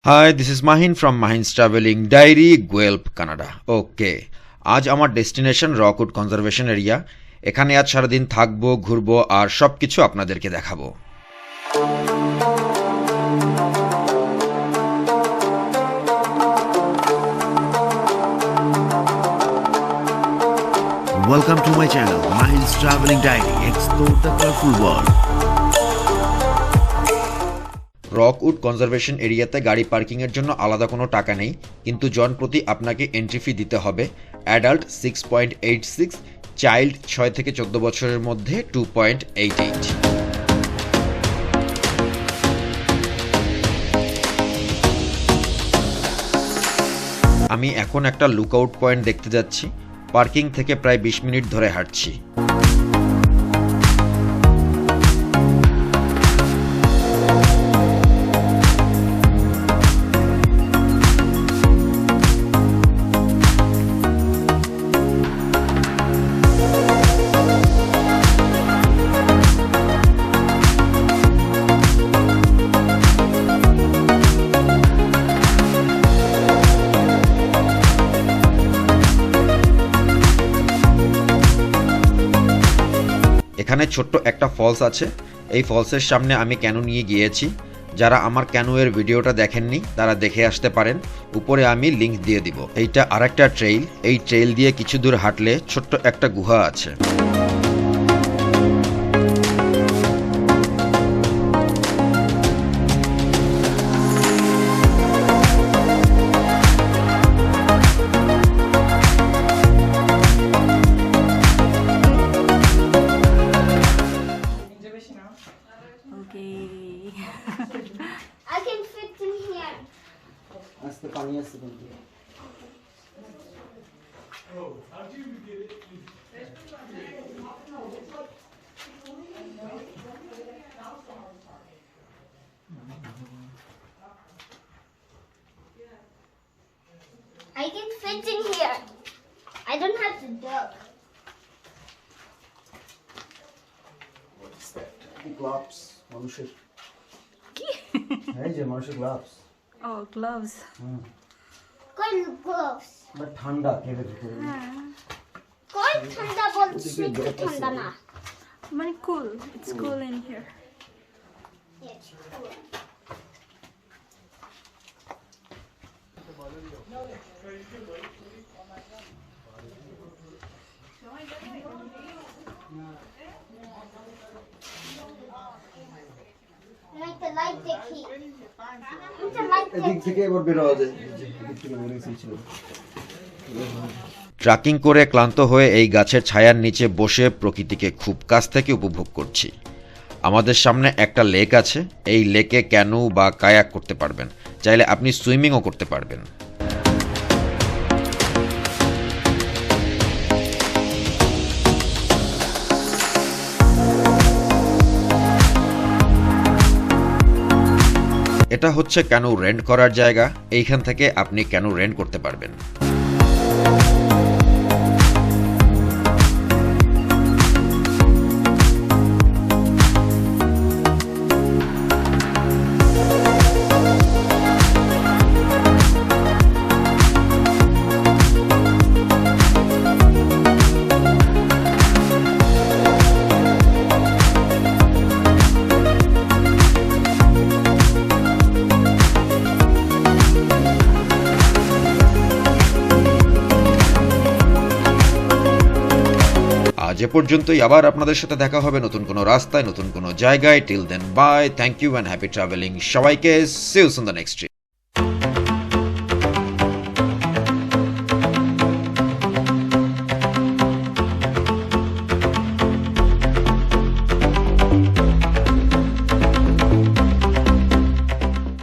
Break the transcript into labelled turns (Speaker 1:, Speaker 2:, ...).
Speaker 1: Hi, this is Mahin from Mahin'sTravelling Diary, Guelph, Canada. Okay. আজ আমার destination Rockwood conservation area. এখানে আজ সারাদিন থাকবো, ঘুরবো আর সবকিছু আপনাদেরকে দেখাবো।
Speaker 2: Welcome to my channel, Mahin's Travelling Diary. Explore the colorful world.
Speaker 1: Rockwood conservation এরিয়াতে গাড়ি পার্কিংয়ের জন্য আলাদা কোনো টাকা নেই, কিন্তু জনপ্রতি আপনাকে এন্ট্রি ফি দিতে হবে। অ্যাডাল্ট 6.86, চাইল্ড 6 থেকে 14 বছরের মধ্যে 2.88। আমি এখন একটা লুকআউট পয়েন্ট দেখতে যাচ্ছি। পার্কিং থেকে প্রায় 20 মিনিট ধরে হাঁটছি। এখানে ছোট্ট একটা ফলস আছে। এই ফলসের সামনে আমি ক্যানো নিয়ে গিয়েছি। যারা আমার ক্যানোয়ের ভিডিওটা দেখেননি তারা দেখে আসতে পারেন। উপরে আমি লিংক দিয়ে দিব। এইটা আরেকটা ট্রেইল। এই ট্রেইল দিয়ে কিছু দূর হাঁটলে ছোট্ট একটা গুহা আছে।
Speaker 3: I can fit in here.
Speaker 4: That's the funniest thing.
Speaker 3: I can fit in here. I don't have to duck.
Speaker 4: What's that? The gloves. মানুষের এই যে মানুষের gloves.
Speaker 5: Oh, gloves.
Speaker 3: Koi gloves.
Speaker 4: But ঠান্ডা কেটে দিতে
Speaker 3: Koi thanda bolchi thanda na.
Speaker 5: Mani cool. It's cool in here.
Speaker 3: Yes, cool. Like the light দেখি। এটা light
Speaker 4: এদিক থেকে এবার বের হওয়া যায়। এদিক থেকে বের হয়েছিল।
Speaker 1: ট্রাকিং করে ক্লান্ত হয়ে এই গাছের ছায়ার নিচে বসে প্রকৃতিকে খুব কাছ থেকে উপভোগ করছি। আমাদের সামনে একটা লেক আছে। এই লেকে ক্যানো বা কায়াক করতে পারবেন। চাইলে আপনি সুইমিংও করতে পারবেন। এটা হচ্ছে ক্যানো রেন্ট করার জায়গা। এইখান থেকে আপনি ক্যানো রেন্ট করতে পারবেন। আজ এ পর্যন্তই। আবার আপনাদের সাথে দেখা হবে নতুন কোনো রাস্তায়, নতুন কোনো জায়গায়। Till then bye, thank you and happy travelling সবাইকে। See you in the next trip.